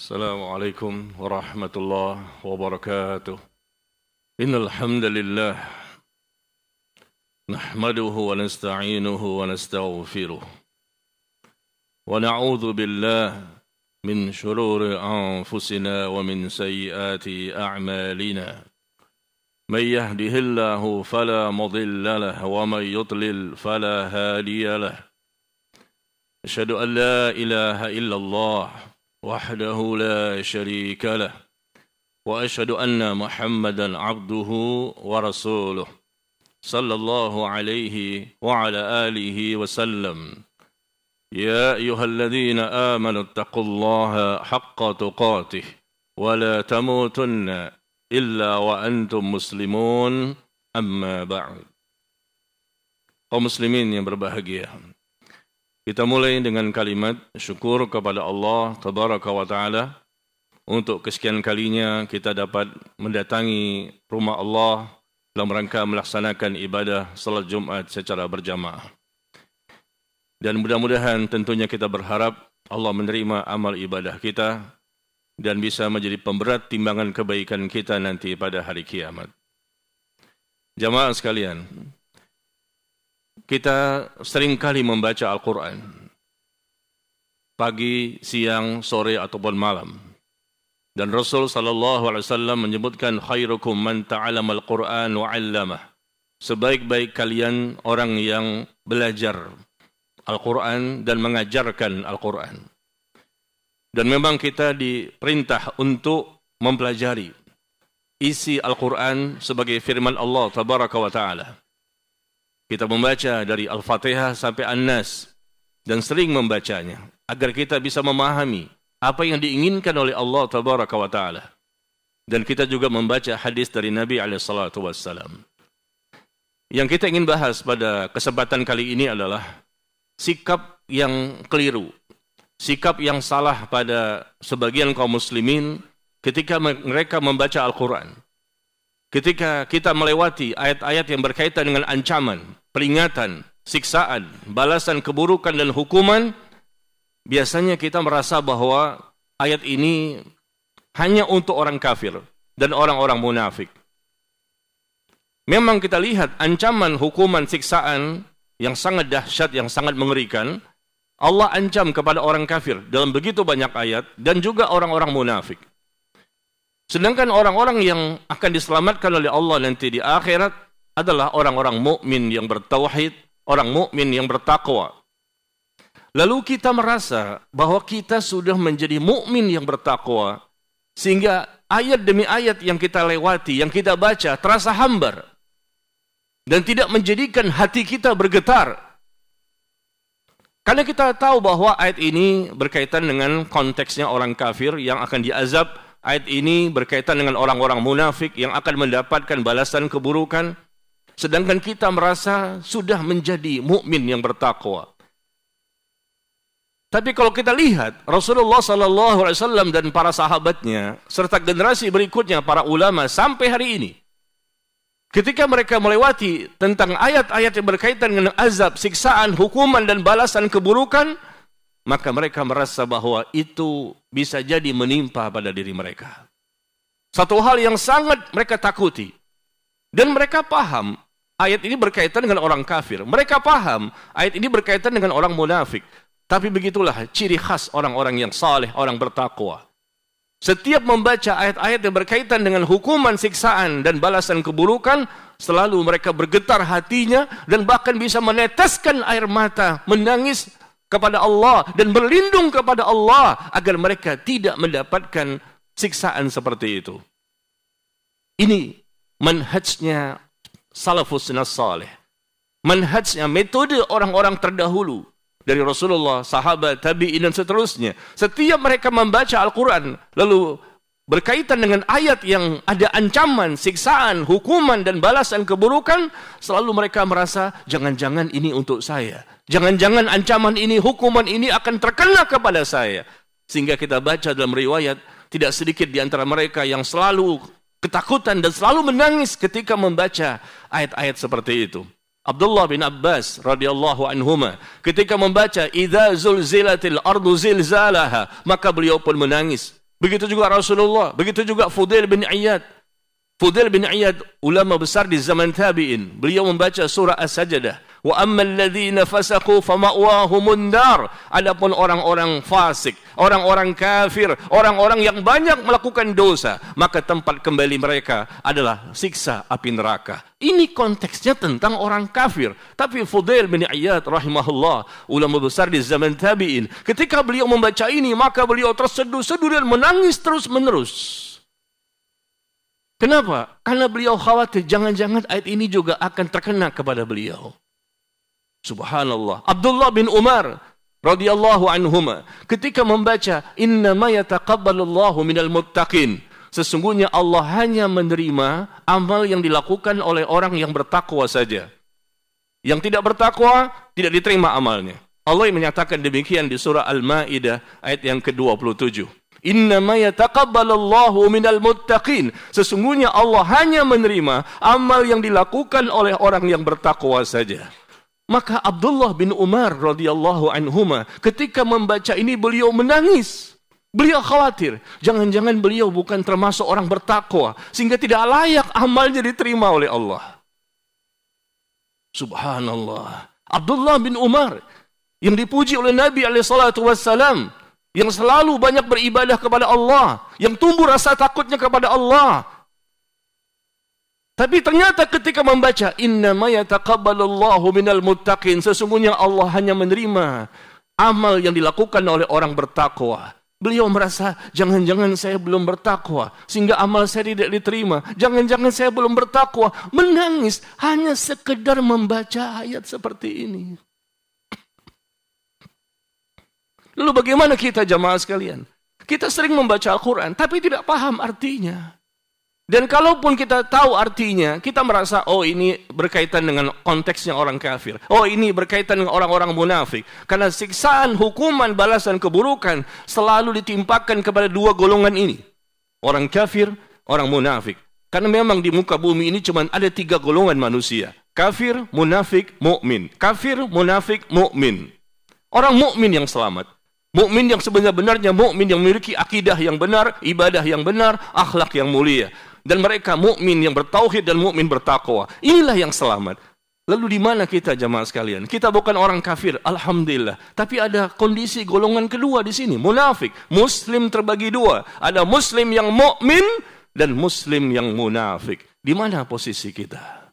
السلام عليكم ورحمة الله وبركاته إن الحمد لله نحمده ونستعينه ونستغفره ونعوذ بالله من شرور أنفسنا ومن سيئات أعمالنا من يهده الله فلا مضل له ومن يضلل فلا هادي له أشهد أن لا إله إلا الله وحده لا شريك له وأشهد أن محمدا عبده ورسوله صلى الله عليه وعلى آله وسلم يا أيها الذين آمنوا اتقوا الله حق تقاته ولا تموتن إلا وأنتم مسلمون أما بعد. Kaum muslimin yang berbahagia, kita mulai dengan kalimat syukur kepada Allah Tabaraka wa Ta'ala. Untuk kesekian kalinya kita dapat mendatangi rumah Allah dalam rangka melaksanakan ibadah salat Jumat secara berjamaah. Dan mudah-mudahan tentunya kita berharap Allah menerima amal ibadah kita dan bisa menjadi pemberat timbangan kebaikan kita nanti pada hari kiamat. Jamaah sekalian, kita seringkali membaca Al-Quran pagi, siang, sore ataupun malam. Dan Rasul SAW menyebutkan khairukum man ta'allama al-Quran wa 'allamah. Sebaik-baik kalian orang yang belajar Al-Quran dan mengajarkan Al-Quran. Dan memang kita diperintah untuk mempelajari isi Al-Quran sebagai firman Allah Tabaraka wa Ta'ala. Kita membaca dari Al-Fatihah sampai An-Nas dan sering membacanya agar kita bisa memahami apa yang diinginkan oleh Allah Tabaraka wa Ta'ala. Dan kita juga membaca hadis dari Nabi SAW. Yang kita ingin bahas pada kesempatan kali ini adalah sikap yang keliru, sikap yang salah pada sebagian kaum muslimin ketika mereka membaca Al-Quran. Ketika kita melewati ayat-ayat yang berkaitan dengan ancaman, peringatan, siksaan, balasan keburukan dan hukuman, biasanya kita merasa bahwa ayat ini hanya untuk orang kafir dan orang-orang munafik. Memang kita lihat ancaman, hukuman, siksaan yang sangat dahsyat, yang sangat mengerikan, Allah ancam kepada orang kafir dalam begitu banyak ayat dan juga orang-orang munafik. Sedangkan orang-orang yang akan diselamatkan oleh Allah nanti di akhirat adalah orang-orang mukmin yang bertauhid, orang mukmin yang bertakwa. Lalu kita merasa bahwa kita sudah menjadi mukmin yang bertakwa, sehingga ayat demi ayat yang kita lewati, yang kita baca terasa hambar dan tidak menjadikan hati kita bergetar. Karena kita tahu bahwa ayat ini berkaitan dengan konteksnya orang kafir yang akan diazab. Ayat ini berkaitan dengan orang-orang munafik yang akan mendapatkan balasan keburukan. Sedangkan kita merasa sudah menjadi mukmin yang bertakwa. Tapi kalau kita lihat Rasulullah SAW dan para sahabatnya serta generasi berikutnya para ulama sampai hari ini, ketika mereka melewati tentang ayat-ayat yang berkaitan dengan azab, siksaan, hukuman dan balasan keburukan, maka mereka merasa bahwa itu bisa jadi menimpa pada diri mereka. Satu hal yang sangat mereka takuti. Dan mereka paham ayat ini berkaitan dengan orang kafir. Mereka paham ayat ini berkaitan dengan orang munafik. Tapi begitulah ciri khas orang-orang yang saleh, orang bertakwa. Setiap membaca ayat-ayat yang berkaitan dengan hukuman, siksaan, dan balasan keburukan, selalu mereka bergetar hatinya dan bahkan bisa meneteskan air mata, menangis kepada Allah dan berlindung kepada Allah agar mereka tidak mendapatkan siksaan seperti itu. Ini manhajnya salafus salih. Manhajnya, metode orang-orang terdahulu dari Rasulullah, sahabat, tabi'in dan seterusnya. Setiap mereka membaca Al-Quran lalu berkaitan dengan ayat yang ada ancaman, siksaan, hukuman dan balasan keburukan, selalu mereka merasa jangan-jangan ini untuk saya. Jangan-jangan ancaman ini, hukuman ini akan terkena kepada saya. Sehingga kita baca dalam riwayat, tidak sedikit di antara mereka yang selalu ketakutan dan selalu menangis ketika membaca ayat-ayat seperti itu. Abdullah bin Abbas radhiyallahu anhuma ketika membaca idza zulzilatil ardu zilzalaha, maka beliau pun menangis Begitu juga Rasulullah, begitu juga Fudail bin Iyad. Fudail bin Iyad, ulama besar di zaman tabi'in. Beliau membaca surah As-Sajdah. Wa ammal ladzina fasaqu fama'wahumun nar. Adapun orang-orang fasik, orang-orang kafir, orang-orang yang banyak melakukan dosa, maka tempat kembali mereka adalah siksa api neraka. Ini konteksnya tentang orang kafir. Tapi Fudail bin Iyad rahimahullah, ulama besar di zaman tabi'in, ketika beliau membaca ini, maka beliau terseduh-seduh dan menangis terus-menerus. Kenapa? Karena beliau khawatir jangan-jangan ayat ini juga akan terkena kepada beliau. Subhanallah. Abdullah bin Umar radhiyallahu anhuma ketika membaca innama yataqabbalullahu minal muttaqin, sesungguhnya Allah hanya menerima amal yang dilakukan oleh orang yang bertakwa saja. Yang tidak bertakwa tidak diterima amalnya. Allah yang menyatakan demikian di surah Al-Maidah ayat yang ke-27. Innama yataqabbalullahu minal muttaqin, sesungguhnya Allah hanya menerima amal yang dilakukan oleh orang yang bertakwa saja. Maka Abdullah bin Umar radhiyallahu anhuma ketika membaca ini beliau menangis. Beliau khawatir jangan-jangan beliau bukan termasuk orang bertakwa sehingga tidak layak amalnya diterima oleh Allah. Subhanallah. Abdullah bin Umar yang dipuji oleh Nabi alaihi salatu wassalam, yang selalu banyak beribadah kepada Allah, yang tumbuh rasa takutnya kepada Allah. Tapi ternyata ketika membaca innama yataqabbalullahu minal muttaqin, sesungguhnya Allah hanya menerima amal yang dilakukan oleh orang bertakwa. Beliau merasa jangan-jangan saya belum bertakwa sehingga amal saya tidak diterima. Jangan-jangan saya belum bertakwa. Menangis hanya sekedar membaca ayat seperti ini. Lalu bagaimana kita jamaah sekalian? Kita sering membaca Al-Quran, tapi tidak paham artinya. Dan kalaupun kita tahu artinya, kita merasa, oh ini berkaitan dengan konteksnya orang kafir. Oh ini berkaitan dengan orang-orang munafik. Karena siksaan, hukuman, balasan, keburukan selalu ditimpakan kepada dua golongan ini. Orang kafir, orang munafik. Karena memang di muka bumi ini cuma ada tiga golongan manusia. Kafir, munafik, mukmin. Kafir, munafik, mukmin. Orang mukmin yang selamat. Mukmin yang sebenarnya mukmin yang memiliki akidah yang benar, ibadah yang benar, akhlak yang mulia. Dan mereka mukmin yang bertauhid dan mukmin bertakwa. Inilah yang selamat. Lalu di mana kita jamaah sekalian? Kita bukan orang kafir, alhamdulillah. Tapi ada kondisi golongan kedua di sini, munafik. Muslim terbagi dua. Ada muslim yang mukmin dan muslim yang munafik. Di mana posisi kita?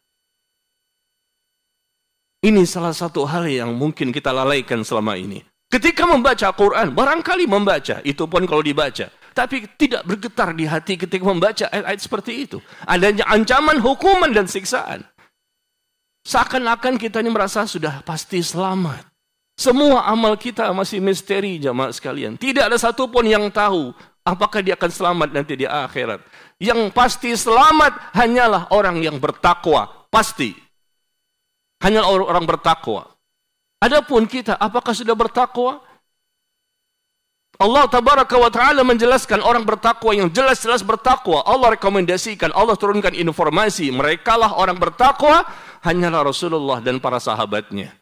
Ini salah satu hal yang mungkin kita lalaikan selama ini. Ketika membaca Quran, barangkali membaca, itu pun kalau dibaca. Tapi tidak bergetar di hati ketika membaca ayat-ayat seperti itu. Adanya ancaman, hukuman, dan siksaan. Seakan-akan kita ini merasa sudah pasti selamat. Semua amal kita masih misteri jamaah sekalian. Tidak ada satupun yang tahu apakah dia akan selamat nanti di akhirat. Yang pasti selamat hanyalah orang yang bertakwa. Pasti. Hanyalah orang bertakwa. Adapun kita, apakah sudah bertakwa? Allah tabaraka wa ta'ala menjelaskan orang bertakwa yang jelas-jelas bertakwa. Allah rekomendasikan, Allah turunkan informasi. Merekalah orang bertakwa, hanyalah Rasulullah dan para sahabatnya.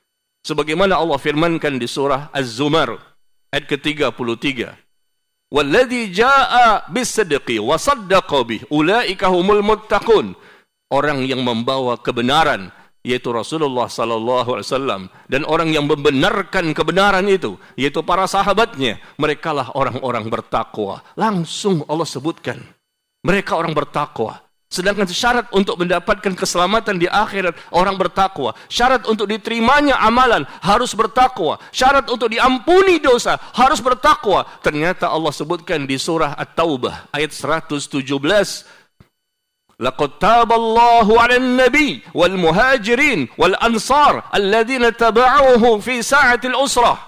Sebagaimana Allah firmankan di surah Az-Zumar, ayat ke-33. Walladzi jaa'a bis-sidqi wa saddaqa bih, ulaika humul muttaqun. Orang yang membawa kebenaran, yaitu Rasulullah sallallahu alaihi wasallam, dan orang yang membenarkan kebenaran itu yaitu para sahabatnya, merekalah orang-orang bertakwa. Langsung Allah sebutkan mereka orang bertakwa. Sedangkan syarat untuk mendapatkan keselamatan di akhirat orang bertakwa, syarat untuk diterimanya amalan harus bertakwa, syarat untuk diampuni dosa harus bertakwa. Ternyata Allah sebutkan di surah At-Taubah ayat 117, laqad taballahu 'alan nabi wal muhajirin wal ansar alladziina taba'uuhu fi sa'atil usrah.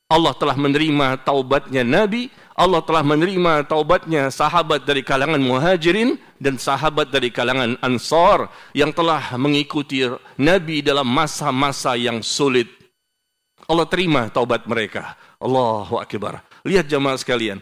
Allah telah menerima taubatnya Nabi, Allah telah menerima taubatnya sahabat dari kalangan muhajirin dan sahabat dari kalangan ansar yang telah mengikuti Nabi dalam masa-masa yang sulit. Allah terima taubat mereka. Allahu akbar. Lihat jamaah sekalian,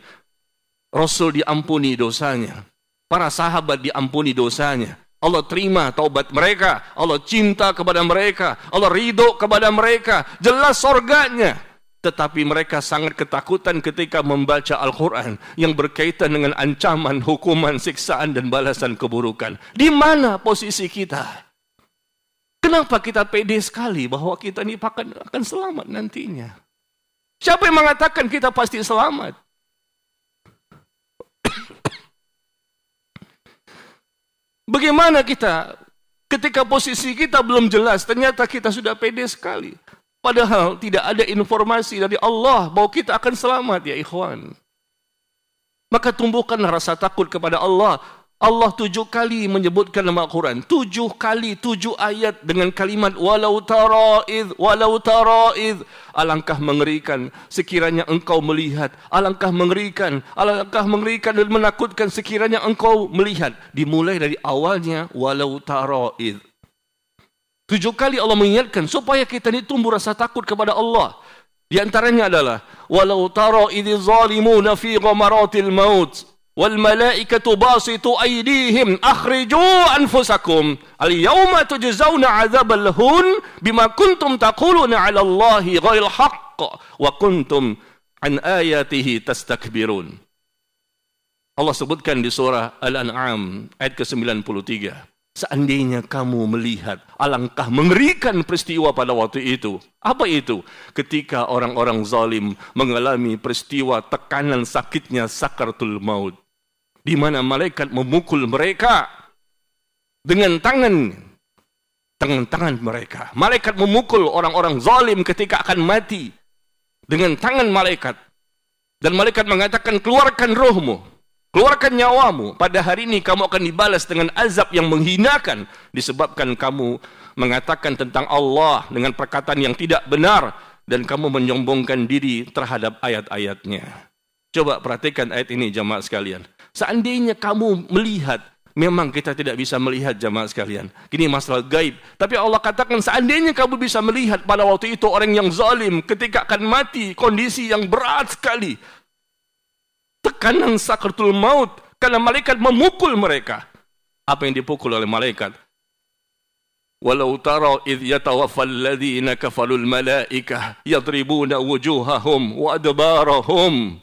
Rasul diampuni dosanya. Para sahabat diampuni dosanya. Allah terima taubat mereka. Allah cinta kepada mereka. Allah ridho kepada mereka. Jelas surganya. tetapi mereka sangat ketakutan ketika membaca Al-Quran yang berkaitan dengan ancaman, hukuman, siksaan, dan balasan keburukan. Di mana posisi kita? Kenapa kita pede sekali bahwa kita ini akan selamat nantinya? Siapa yang mengatakan kita pasti selamat? Bagaimana kita ketika posisi kita belum jelas, ternyata kita sudah pede sekali. Padahal tidak ada informasi dari Allah bahwa kita akan selamat, ya ikhwan. Maka tumbuhkan rasa takut kepada Allah. Allah 7 kali menyebutkan nama Al-Quran. 7 kali, 7 ayat dengan kalimat walau tara'idh, walau tara'idh. Alangkah mengerikan sekiranya engkau melihat. Alangkah mengerikan dan menakutkan sekiranya engkau melihat. Dimulai dari awalnya walau tara'idh. 7 kali Allah mengingatkan supaya kita ini tumbuh rasa takut kepada Allah. Di antaranya adalah walau tara'idh zalimuna fi ghamaratil maut. Wal malaikatu basitu aydihim akhriju anfusakum al yawma tujzauna adzabal hun bima kuntum taquluna 'ala Allahi ghairil haqq wa kuntum an ayatihi tastakbirun. Allah sebutkan di surah Al-An'am ayat ke-93. Seandainya kamu melihat, alangkah mengerikan peristiwa pada waktu itu. Apa itu? Ketika orang-orang zalim mengalami peristiwa tekanan sakitnya sakaratul maut, di mana malaikat memukul mereka dengan tangan mereka. Malaikat memukul orang-orang zalim ketika akan mati dengan tangan malaikat. Dan malaikat mengatakan, keluarkan rohmu, keluarkan nyawamu. Pada hari ini kamu akan dibalas dengan azab yang menghinakan, disebabkan kamu mengatakan tentang Allah dengan perkataan yang tidak benar, dan kamu menyombongkan diri terhadap ayat-ayatnya. Coba perhatikan ayat ini jamaah sekalian. Seandainya kamu melihat, memang kita tidak bisa melihat jamaah sekalian. Ini masalah gaib. Tapi Allah katakan seandainya kamu bisa melihat pada waktu itu orang yang zalim ketika akan mati, kondisi yang berat sekali. Tekanan sakaratul maut karena malaikat memukul mereka. Apa yang dipukul oleh malaikat? Walau tara idh yatawaffal ladzina kafarul malaikah yadribuna wujuhahum wa adbarahum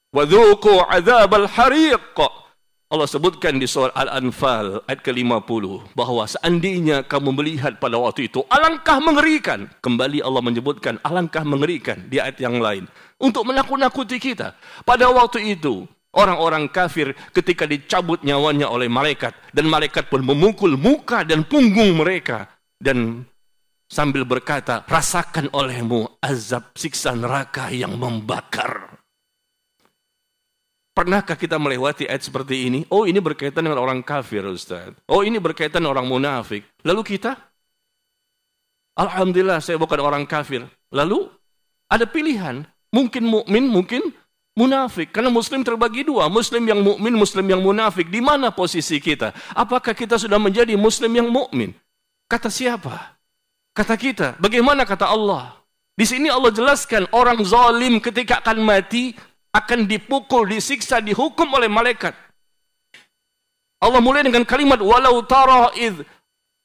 wadzuqu adzabal hariq. Allah sebutkan di surah Al-Anfal ayat ke-50 bahwa seandainya kamu melihat pada waktu itu, alangkah mengerikan. Kembali Allah menyebutkan alangkah mengerikan di ayat yang lain untuk menakut-nakuti kita. Pada waktu itu orang-orang kafir ketika dicabut nyawanya oleh malaikat, dan malaikat pun memukul muka dan punggung mereka dan sambil berkata, rasakan olehmu azab siksa neraka yang membakar. Pernahkah kita melewati ayat seperti ini? Oh, ini berkaitan dengan orang kafir, Ustaz. Oh, ini berkaitan dengan orang munafik. Lalu kita? Alhamdulillah, saya bukan orang kafir. Lalu, ada pilihan. Mungkin mukmin, mungkin munafik. Karena muslim terbagi dua. Muslim yang mukmin, muslim yang munafik. Di mana posisi kita? Apakah kita sudah menjadi muslim yang mukmin? Kata siapa? Kata kita. Bagaimana kata Allah? Di sini Allah jelaskan orang zalim ketika akan mati akan dipukul, disiksa, dihukum oleh malaikat. Allah mulai dengan kalimat walau tara idh.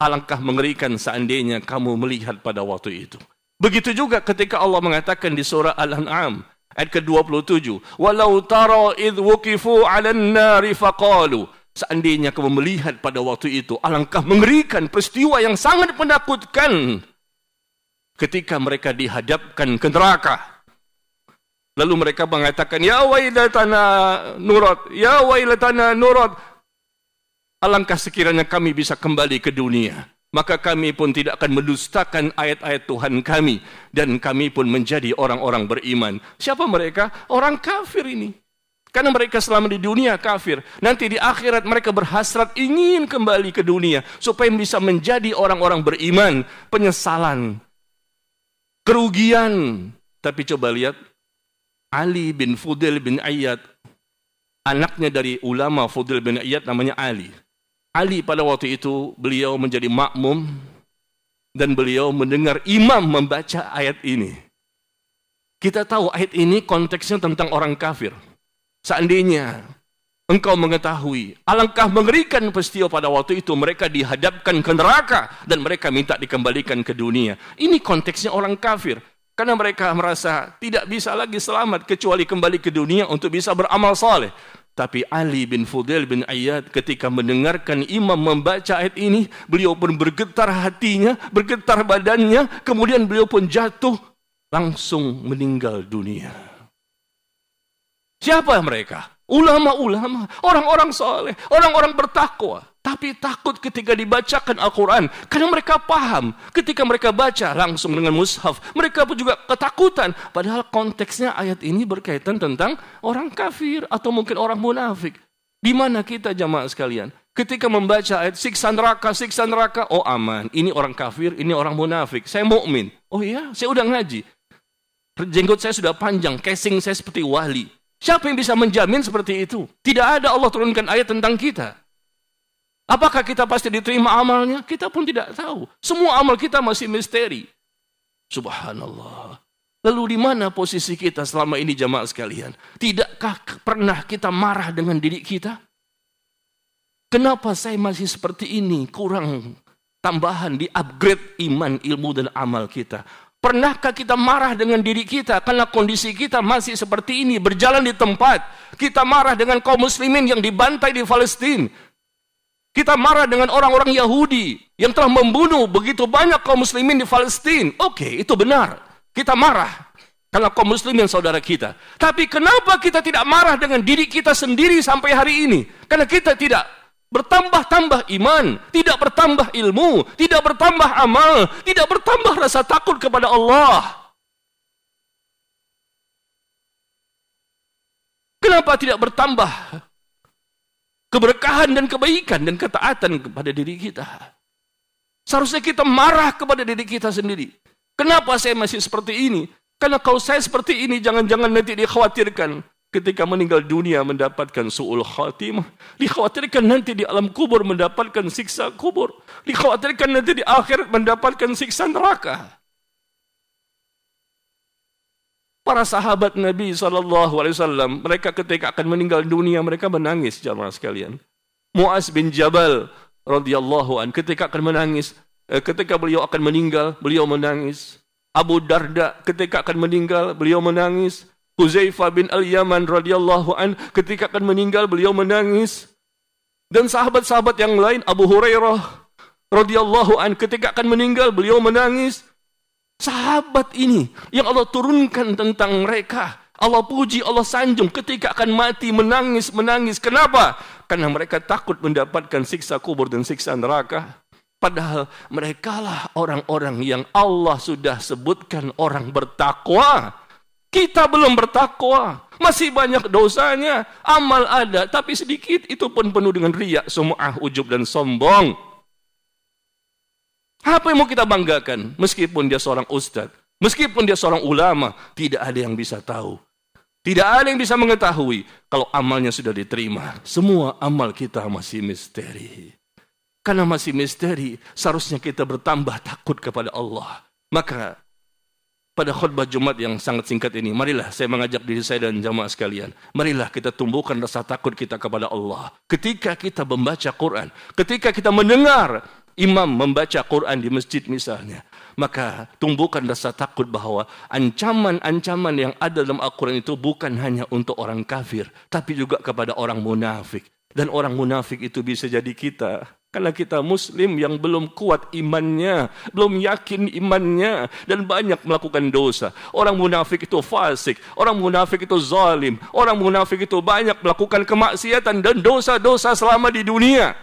Alangkah mengerikan seandainya kamu melihat pada waktu itu. Begitu juga ketika Allah mengatakan di surah Al-An'am ayat ke-27, walau tara idh wuqifu 'alan nari faqalu. Seandainya kamu melihat pada waktu itu, alangkah mengerikan peristiwa yang sangat menakutkan ketika mereka dihadapkan ke neraka. Lalu mereka mengatakan, ya wailatana nurat, ya wailatana nurat. Alangkah sekiranya kami bisa kembali ke dunia, maka kami pun tidak akan mendustakan ayat-ayat Tuhan kami, dan kami pun menjadi orang-orang beriman. Siapa mereka? Orang kafir ini. Karena mereka selama di dunia kafir, nanti di akhirat mereka berhasrat ingin kembali ke dunia, supaya bisa menjadi orang-orang beriman. Penyesalan, kerugian. Tapi coba lihat, Ali bin Fudail bin Iyad, anaknya dari ulama Fudail bin Iyad namanya Ali. Ali pada waktu itu beliau menjadi makmum dan beliau mendengar imam membaca ayat ini. Kita tahu ayat ini konteksnya tentang orang kafir. Seandainya engkau mengetahui, alangkah mengerikan peristiwa pada waktu itu mereka dihadapkan ke neraka dan mereka minta dikembalikan ke dunia. Ini konteksnya orang kafir. Karena mereka merasa tidak bisa lagi selamat kecuali kembali ke dunia untuk bisa beramal saleh. Tapi Ali bin Fudail bin Iyad ketika mendengarkan imam membaca ayat ini, beliau pun bergetar hatinya, bergetar badannya, kemudian beliau pun jatuh, langsung meninggal dunia. Siapa mereka? Ulama-ulama, orang-orang saleh, orang-orang bertakwa. Tapi takut ketika dibacakan Al-Quran. Karena mereka paham. Ketika mereka baca langsung dengan mushaf. Mereka pun juga ketakutan. Padahal konteksnya ayat ini berkaitan tentang orang kafir. Atau mungkin orang munafik. Di mana kita jamaah sekalian? Ketika membaca ayat siksa neraka. Oh aman. Ini orang kafir, ini orang munafik. Saya mukmin. Oh iya, saya udah ngaji. Jenggot saya sudah panjang. Casing saya seperti wali. Siapa yang bisa menjamin seperti itu? Tidak ada Allah turunkan ayat tentang kita. Apakah kita pasti diterima amalnya? Kita pun tidak tahu. Semua amal kita masih misteri. Subhanallah. Lalu di mana posisi kita selama ini jamaah sekalian? Tidakkah pernah kita marah dengan diri kita? Kenapa saya masih seperti ini? Kurang tambahan di upgrade iman, ilmu dan amal kita. Pernahkah kita marah dengan diri kita karena kondisi kita masih seperti ini, berjalan di tempat? Kita marah dengan kaum muslimin yang dibantai di Palestina. Kita marah dengan orang-orang Yahudi yang telah membunuh begitu banyak kaum muslimin di Palestina. Oke, itu benar. Kita marah karena kaum muslimin saudara kita. Tapi kenapa kita tidak marah dengan diri kita sendiri sampai hari ini? Karena kita tidak bertambah-tambah iman, tidak bertambah ilmu, tidak bertambah amal, tidak bertambah rasa takut kepada Allah. Kenapa tidak bertambah keberkahan dan kebaikan dan ketaatan kepada diri kita? Seharusnya kita marah kepada diri kita sendiri. Kenapa saya masih seperti ini? Karena kalau saya seperti ini, jangan-jangan nanti dikhawatirkan ketika meninggal dunia mendapatkan su'ul khatimah. Dikhawatirkan nanti di alam kubur mendapatkan siksa kubur. Dikhawatirkan nanti di akhirat mendapatkan siksa neraka. Para sahabat Nabi SAW, mereka ketika akan meninggal dunia, mereka menangis, jamaah sekalian. Mu'az bin Jabal radhiyallahu an, ketika akan menangis, ketika beliau akan meninggal, beliau menangis. Abu Darda ketika akan meninggal, beliau menangis. Huzaifah bin Al-Yaman radhiyallahu an, ketika akan meninggal, beliau menangis. Dan sahabat-sahabat yang lain, Abu Hurairah radhiyallahu an, ketika akan meninggal, beliau menangis. Sahabat ini yang Allah turunkan tentang mereka, Allah puji, Allah sanjung, ketika akan mati menangis. Kenapa? Karena mereka takut mendapatkan siksa kubur dan siksa neraka. Padahal merekalah orang-orang yang Allah sudah sebutkan orang bertakwa. Kita belum bertakwa, masih banyak dosanya, amal ada tapi sedikit, itu pun penuh dengan riya, sum'ah, ujub dan sombong. Apa yang mau kita banggakan? Meskipun dia seorang ustaz, meskipun dia seorang ulama, tidak ada yang bisa tahu. Tidak ada yang bisa mengetahui kalau amalnya sudah diterima. Semua amal kita masih misteri. Karena masih misteri, seharusnya kita bertambah takut kepada Allah. Maka pada khutbah Jumat yang sangat singkat ini, marilah saya mengajak diri saya dan jamaah sekalian. Marilah kita tumbuhkan rasa takut kita kepada Allah. Ketika kita membaca Quran, ketika kita mendengar imam membaca Quran di masjid misalnya, maka tumbuhkan rasa takut bahwa ancaman-ancaman yang ada dalam Al-Quran itu bukan hanya untuk orang kafir, tapi juga kepada orang munafik. Dan orang munafik itu bisa jadi kita. Karena kita muslim yang belum kuat imannya, belum yakin imannya, dan banyak melakukan dosa. Orang munafik itu fasik, orang munafik itu zalim, orang munafik itu banyak melakukan kemaksiatan dan dosa-dosa selama di dunia.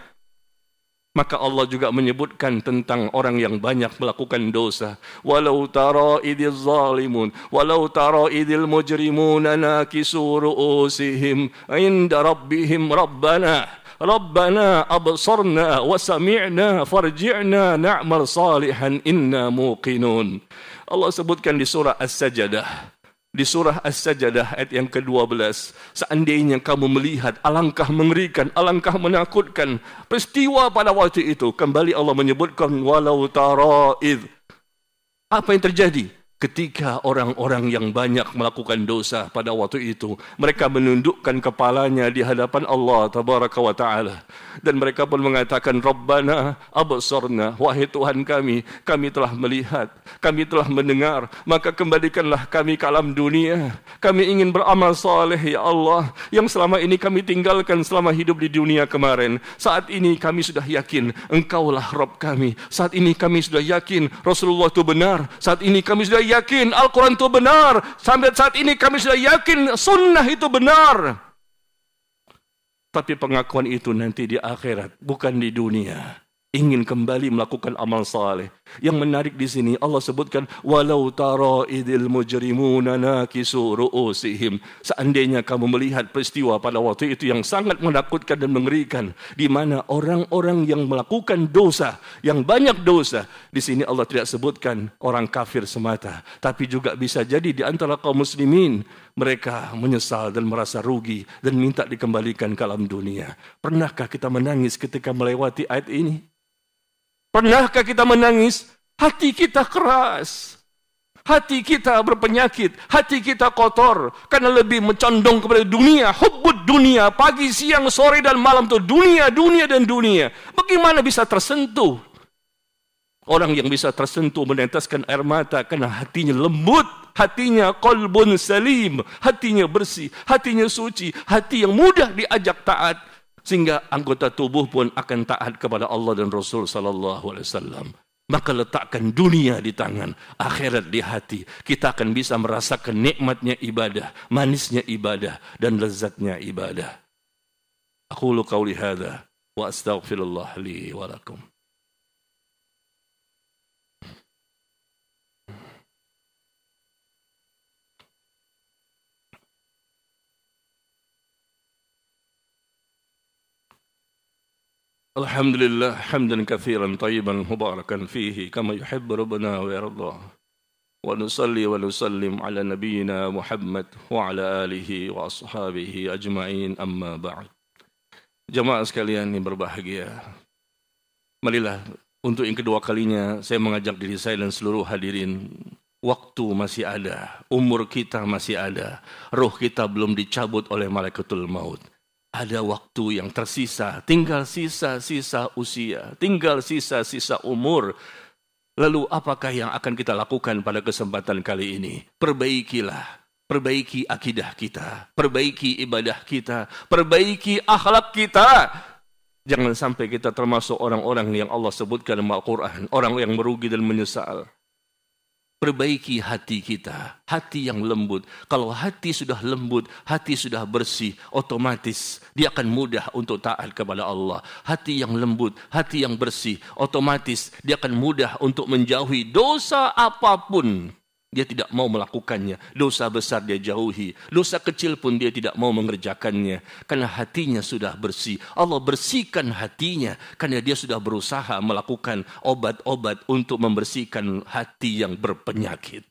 Maka Allah juga menyebutkan tentang orang yang banyak melakukan dosa. Walau tara idil zalimun, walau tara idil mujrimuna nakisu ru'usihim inda rabbihim Rabbana absarna wa sami'na farji'na na'mal salihan inna muqinun. Allah sebutkan di surah As-Sajdah. Di surah As-Sajdah ayat yang ke-12, seandainya kamu melihat alangkah mengerikan, alangkah menakutkan peristiwa pada waktu itu, kembali Allah menyebutkan walau tara id. Apa yang terjadi? Ketika orang-orang yang banyak melakukan dosa pada waktu itu, mereka menundukkan kepalanya di hadapan Allah Tabaraka wa Ta'ala. Dan mereka pun mengatakan, Rabbana absarna, wahai Tuhan kami telah melihat, kami telah mendengar, maka kembalikanlah kami ke alam dunia. Kami ingin beramal saleh ya Allah, yang selama ini kami tinggalkan selama hidup di dunia kemarin. Saat ini kami sudah yakin, Engkaulah Rabb kami. Saat ini kami sudah yakin, Rasulullah itu benar. Saat ini kami sudah yakin Al-Quran itu benar. Sampai saat ini kami sudah yakin sunnah itu benar. Tapi pengakuan itu nanti di akhirat, bukan di dunia. Ingin kembali melakukan amal saleh. Yang menarik di sini Allah sebutkan walau tara idil mujrimuna nakisu ru'usihim. Seandainya kamu melihat peristiwa pada waktu itu yang sangat menakutkan dan mengerikan, di mana orang-orang yang melakukan dosa, yang banyak dosa, di sini Allah tidak sebutkan orang kafir semata, tapi juga bisa jadi di antara kaum muslimin mereka menyesal dan merasa rugi dan minta dikembalikan ke alam dunia. Pernahkah kita menangis ketika melewati ayat ini? Pernahkah kita menangis? Hati kita keras, hati kita berpenyakit, hati kita kotor, karena lebih mencondong kepada dunia, hubbud dunia, pagi, siang, sore, dan malam itu dunia, dunia, dan dunia. Bagaimana bisa tersentuh? Orang yang bisa tersentuh meneteskan air mata karena hatinya lembut, hatinya qalbun salim, hatinya bersih, hatinya suci, hati yang mudah diajak taat. Sehingga anggota tubuh pun akan taat kepada Allah dan Rasul sallallahu alaihi wasallam. Maka letakkan dunia di tangan, akhirat di hati. Kita akan bisa merasakan nikmatnya ibadah, manisnya ibadah, dan lezatnya ibadah. Aqulu qauli hadza wa astaghfirullah li wa lakum. Alhamdulillah hamdan katsiran tayyiban mubarakan fihi kama yuhibbu rabbuna wa yarda. Wa nusalli wa nusallim ala nabiyyina Muhammad wa ala alihi wa ashabihi ajma'in, amma ba'd. Jemaah sekalian yang berbahagia, marilah untuk yang kedua kalinya saya mengajak diri saya dan seluruh hadirin, waktu masih ada, umur kita masih ada, roh kita belum dicabut oleh malaikatul maut. Ada waktu yang tersisa, tinggal sisa-sisa usia, tinggal sisa-sisa umur. Lalu apakah yang akan kita lakukan pada kesempatan kali ini? Perbaiki akidah kita, perbaiki ibadah kita, perbaiki akhlak kita. Jangan sampai kita termasuk orang-orang yang Allah sebutkan dalam Al-Quran, orang yang merugi dan menyesal. Perbaiki hati kita, hati yang lembut. Kalau hati sudah lembut, hati sudah bersih, otomatis dia akan mudah untuk taat kepada Allah. Hati yang lembut, hati yang bersih, otomatis dia akan mudah untuk menjauhi dosa apapun. Dia tidak mau melakukannya. Dosa besar dia jauhi. Dosa kecil pun dia tidak mau mengerjakannya. Karena hatinya sudah bersih. Allah bersihkan hatinya. Karena dia sudah berusaha melakukan obat-obat untuk membersihkan hati yang berpenyakit.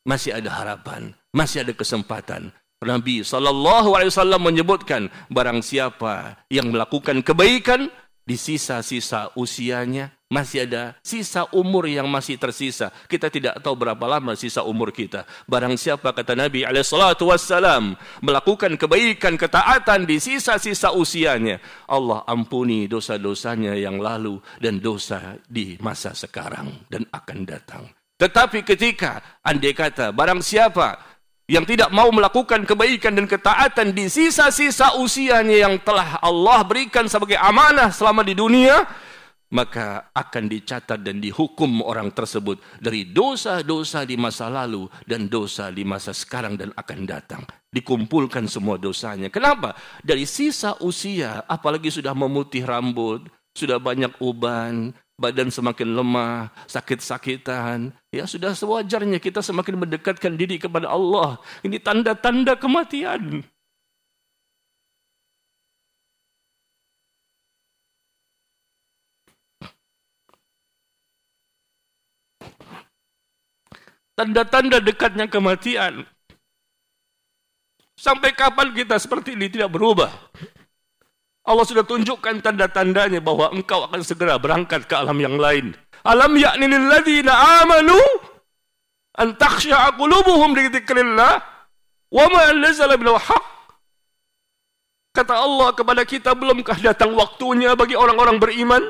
Masih ada harapan. Masih ada kesempatan. Nabi SAW menyebutkan, barang siapa yang melakukan kebaikan, di sisa-sisa usianya, masih ada sisa umur yang masih tersisa. Kita tidak tahu berapa lama sisa umur kita. Barang siapa, kata Nabi SAW, melakukan kebaikan, ketaatan di sisa-sisa usianya, Allah ampuni dosa-dosanya yang lalu dan dosa di masa sekarang dan akan datang. Tetapi ketika, andai kata, barang siapa yang tidak mau melakukan kebaikan dan ketaatan di sisa-sisa usianya yang telah Allah berikan sebagai amanah selama di dunia, maka akan dicatat dan dihukum orang tersebut dari dosa-dosa di masa lalu dan dosa di masa sekarang dan akan datang. Dikumpulkan semua dosanya. Kenapa? Dari sisa usia, apalagi sudah memutih rambut, sudah banyak uban, badan semakin lemah, sakit-sakitan. Ya sudah sewajarnya kita semakin mendekatkan diri kepada Allah. Ini tanda-tanda kematian. Tanda-tanda dekatnya kematian. Sampai kapan kita seperti ini tidak berubah? Allah sudah tunjukkan tanda-tandanya bahwa engkau akan segera berangkat ke alam yang lain. Alam ya'ni lil ladzina amanu an takhsha'a qulubuhum li dzikrillah wa ma nazala minal haqq. Kata Allah kepada kita, belumkah datang waktunya bagi orang-orang beriman?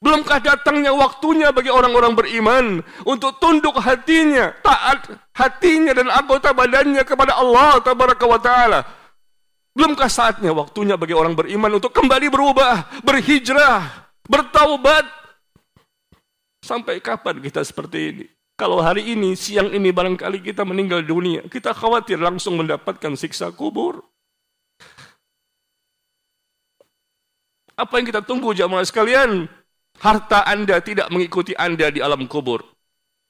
Belumkah datangnya waktunya bagi orang-orang beriman untuk tunduk hatinya, taat hatinya dan anggota badannya kepada Allah Tabaraka wa Ta'ala? Belumkah saatnya waktunya bagi orang beriman untuk kembali berubah, berhijrah, bertaubat? Sampai kapan kita seperti ini? Kalau hari ini, siang ini barangkali kita meninggal dunia, kita khawatir langsung mendapatkan siksa kubur. Apa yang kita tunggu jamaah sekalian? Harta Anda tidak mengikuti Anda di alam kubur.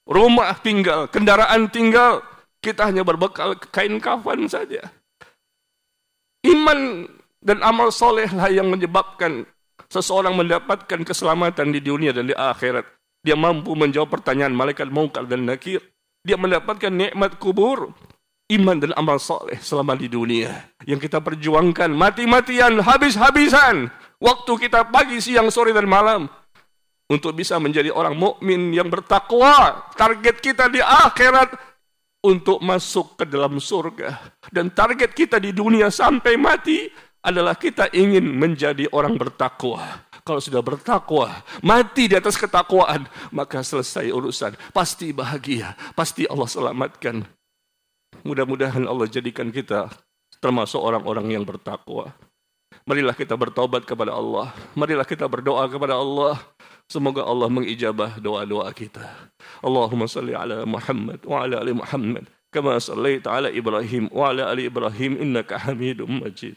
Rumah tinggal, kendaraan tinggal, kita hanya berbekal kain kafan saja. Iman dan amal solehlah yang menyebabkan seseorang mendapatkan keselamatan di dunia dan di akhirat. Dia mampu menjawab pertanyaan malaikat Munkar dan Nakir. Dia mendapatkan nikmat kubur. Iman dan amal soleh selama di dunia yang kita perjuangkan mati-matian, habis-habisan waktu kita pagi, siang, sore, dan malam untuk bisa menjadi orang mukmin yang bertakwa. Target kita di akhirat untuk masuk ke dalam surga, dan target kita di dunia sampai mati adalah kita ingin menjadi orang bertakwa. Kalau sudah bertakwa, mati di atas ketakwaan, maka selesai urusan. Pasti bahagia, pasti Allah selamatkan. Mudah-mudahan Allah jadikan kita termasuk orang-orang yang bertakwa. Marilah kita bertaubat kepada Allah. Marilah kita berdoa kepada Allah. Semoga Allah mengijabah doa-doa kita. Allahumma salli ala Muhammad wa ala ali Muhammad kama sallaita ala Ibrahim wa ala ali Ibrahim innaka Hamidum Majid.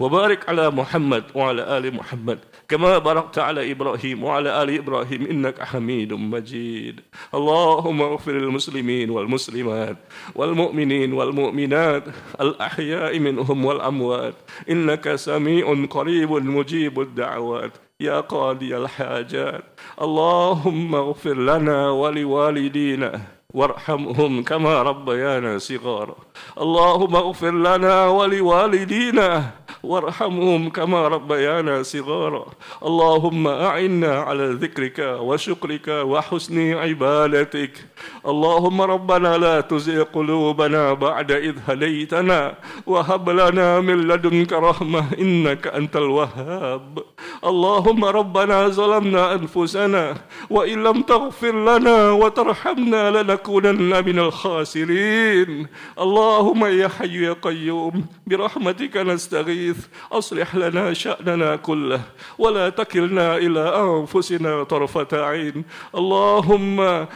Wa barik ala Muhammad wa ala ali Muhammad kama barakta ala Ibrahim wa ala ali Ibrahim innaka Hamidum Majid. Allahumma ighfir lil muslimin wal muslimat wal mu'minin wal mu'minat al ahya'i minhum wal amwat innaka sami'un qaribun mujibud da'awat. Ya qadiyal hajat. Allahumma ighfir lana wa liwalidina warhamhum kama rabbayana sighara. Allahumma ighfir lana wa liwalidina warhamhum kama rabbayana sighara. Allahumma a'inna ala dhikrika wa syukrika wa husni ibadatik. Allahumma rabbana la tuzigh qulubana ba'da idh hadaytana wa hab lana min ladunka rahmah innaka antal wahhab. Allahumma rabbana zalamna anfusana wa illam taghfir lana wa tarhamna lanakunanna minal khasirin. Allahumma ya hayyu ya qayyum birahmatika nastaghith aslih lana sya'nana kullah wa la takilna ila anfusina tarfata 'ain. Allahumma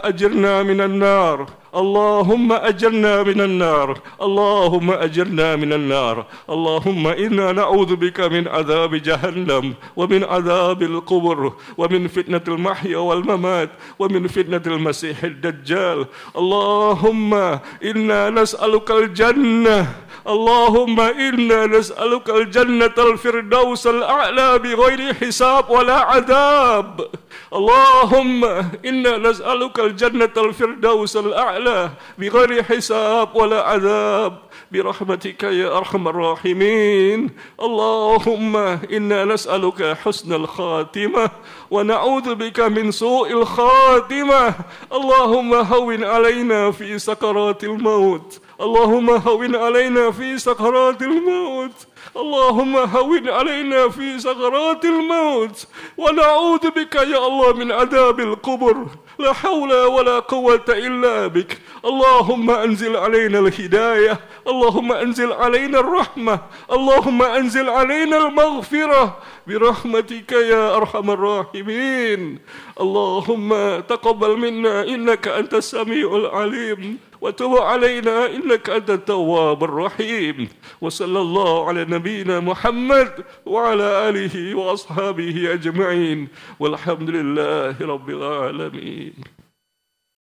ajirna minan nar. Allahumma ajirna minan nar. Allahumma ajirna minan nar. Allahumma inna na'udzubika min adzabi jahannam wa min adzabil qubur wa min fitnatil mahya wal mamat wa min fitnatil masiihid dajjal. Allahumma inna nas'alukal jannah. Allahumma inna nas'alukal jannatal firdausal a'la bighairi hisab wala adab. Allahumma inna nas'alukal jannatal firdausal a'la bighairi hisab wala adab birahmatika ya arhamar rahimin. Allahumma inna nas'aluka husnal khatimah wa na'udzu bika min su'il khatimah. Allahumma hawwin 'alaina fi sakaratil maut. Allahumma hawwin 'alaina fi sakaratil maut. Allahumma hawwin 'alaina fi sakaratil maut wa na'udzu bika ya Allah min adzabil qubur. La hawla wa la quwwata illa bik. Allahumma anzil 'alaina al-hidayah. Allahumma anzil 'alaina ar-rahmah. Allahumma anzil 'alaina al-maghfirah birahmatika ya arhamar rahimin. Allahumma taqabbal minna innaka antas samiul alim wa tub 'alaina innaka antat tawwabur rahim. Wa sallallahu ala nabiyyina Muhammad wa ala alihi wa ashabihi ajma'in. Walhamdulillahi rabbil alamin.